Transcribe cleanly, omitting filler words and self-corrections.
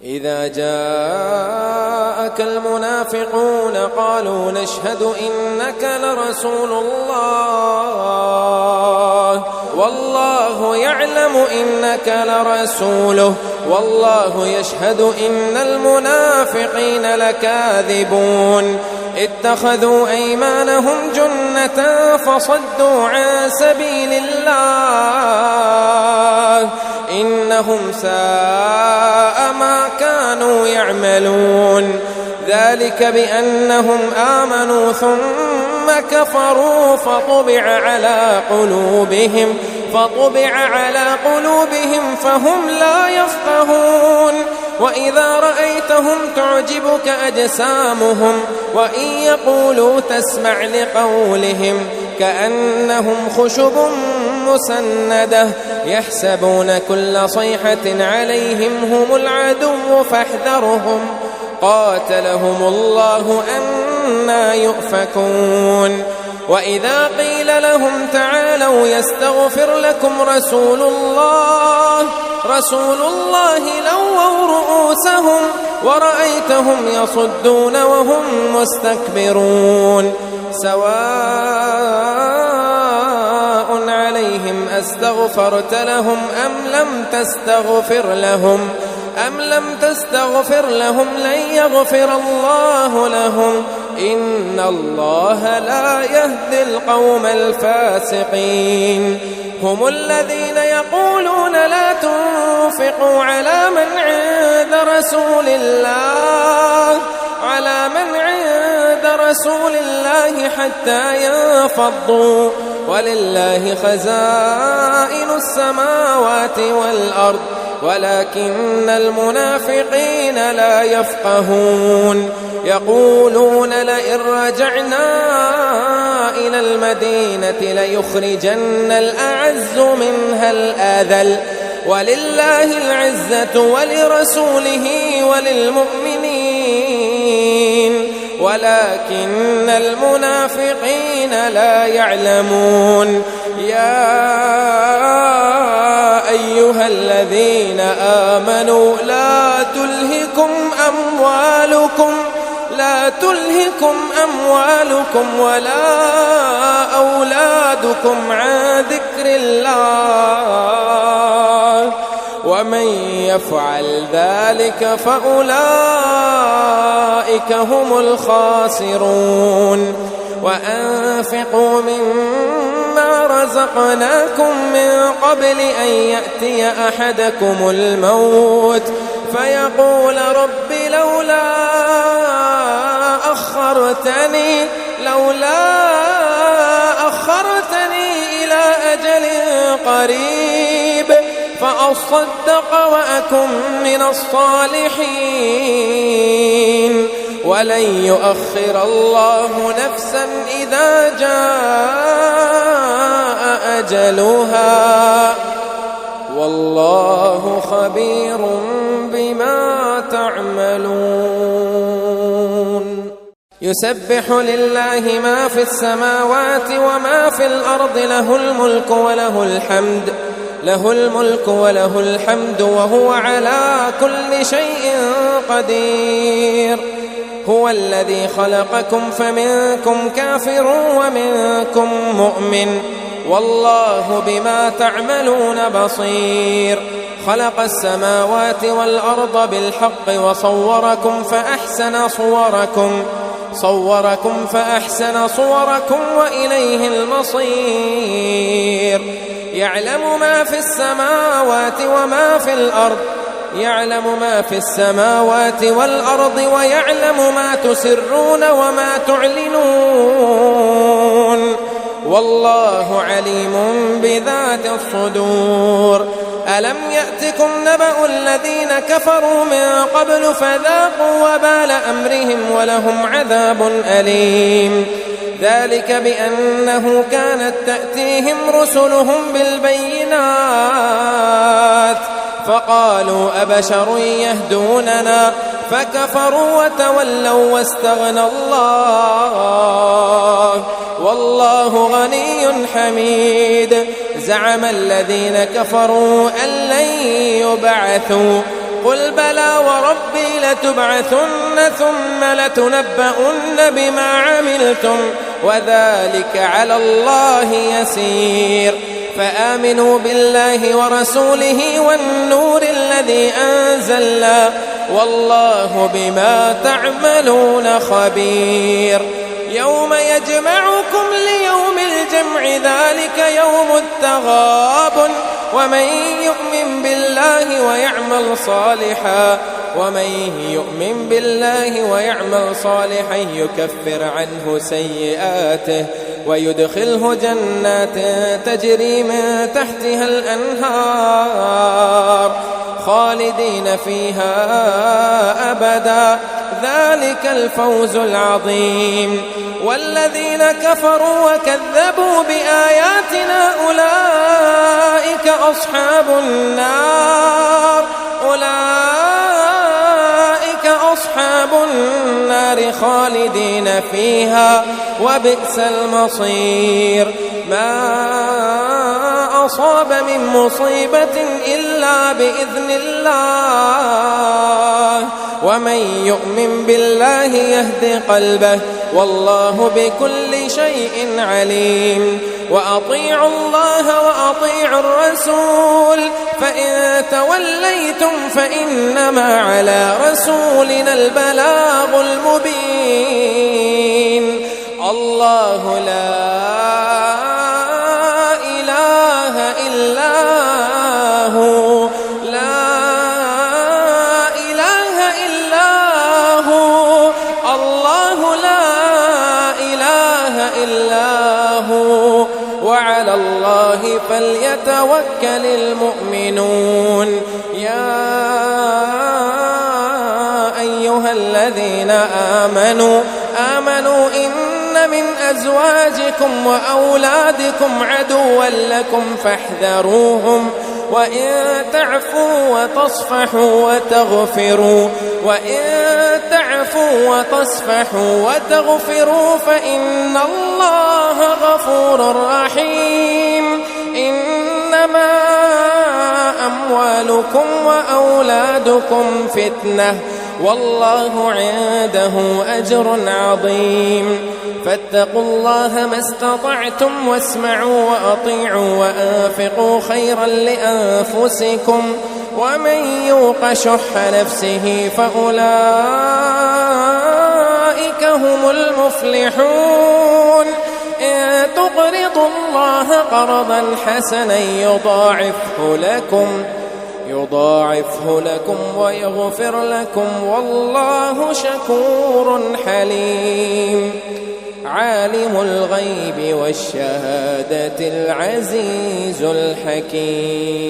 إذا جاءك المنافقون قالوا نشهد إنك لرسول الله والله يعلم إنك لرسوله والله يشهد إن المنافقين لكاذبون اتخذوا أيمانهم جنة فصدوا عن سبيل الله إنهم ساء ما كانوا يعملون ذلك بأنهم آمنوا ثم كفروا فطبع على قلوبهم فهم لا يفقهون وإذا رأيتهم تعجبك أجسامهم وإن يقولوا تسمع لقولهم كأنهم خشب مسندة يحسبون كل صيحة عليهم هم العدو فاحذرهم قاتلهم الله أنى يؤفكون وإذا قيل لهم تعالوا يستغفر لكم رسول الله لووا رؤوسهم ورأيتهم يصدون وهم مستكبرون سواء عليهم أستغفرت لهم أم لم تستغفر لهم لن يغفر الله لهم إن الله لا يهدي القوم الفاسقين هم الذين يقولون لا تنفقوا على من عند رسول الله حتى ينفضوا ولله خزائن السماوات والأرض ولكن المنافقين لا يفقهون يقولون لئن رجعنا إلى المدينة ليخرجن الأعز منها الأذل ولله العزة ولرسوله وللمؤمنين ولكن المنافقين لا يعلمون يا أيها الذين آمنوا لا تلهكم أموالكم ولا أولادكم عن ذكر الله ومن يفعل ذلك فأولئك هم الخاسرون وأنفقوا مما رزقناكم من قبل أن يأتي أحدكم الموت فيقول رب لولا أخرتني إلى أجل قريب فأصدق وأكن من الصالحين ولن يؤخر الله نفسا إذا جاء أجلها والله خبير بما تعملون يسبح لله ما في السماوات وما في الأرض له الملك وله الحمد وهو على كل شيء قدير هو الذي خلقكم فمنكم كافر ومنكم مؤمن والله بما تعملون بصير خلق السماوات والأرض بالحق صوركم فأحسن صوركم وإليه المصير يعلم ما في السماوات والأرض ويعلم ما تسرون وما تعلنون والله عليم بذات الصدور ألم يأتكم نبأ الذين كفروا من قبل فذاقوا وبال أمرهم ولهم عذاب أليم ذلك بأنه كانت تأتيهم رسلهم بالبينات فقالوا أبشر يهدوننا فكفروا وتولوا واستغنى الله والله غني حميد زعم الذين كفروا أن لن يبعثوا قل بلى وربي لتبعثن ثم لتنبؤن بما عملتم وذلك على الله يسير. فآمنوا بالله ورسوله والنور الذي أنزلنا والله بما تعملون خبير. يوم يجمعكم ليوم الجمع ذلك يوم التغابن ومن يؤمن بالله ويعمل صالحا يكفر عنه سيئاته ويدخله جنات تجري من تحتها الأنهار خالدين فيها أبدا ذلك الفوز العظيم. والذين كفروا وكذبوا بآياتنا أولئك أصحاب النار خالدين فيها وبئس المصير. ما أصاب من مصيبة إلا بإذن الله ومن يؤمن بالله يهد قلبه والله بكل شيء عليم. وأطيعوا الله وأطيعوا الرسول فإن توليتم فإنما على رسولنا البلاغ المبين. الله لا إله إلا هو وعلى الله فليتوكل المؤمنون. يا أيها الذين آمنوا إن من أزواجكم وأولادكم عدوا لكم فاحذروهم وإن تعفوا وتصفحوا فإن الله غفور رحيم. إنما أموالكم وأولادكم فتنة والله عنده أجر عظيم. فاتقوا الله ما استطعتم واسمعوا وأطيعوا وأنفقوا خيرا لأنفسكم ومن يوق شح نفسه فأولئك هم المفلحون. إن تقرضوا الله قرضا حسنا يضاعفه لكم ويغفر لكم والله شكور حليم. عالم الغيب والشهادة العزيز الحكيم.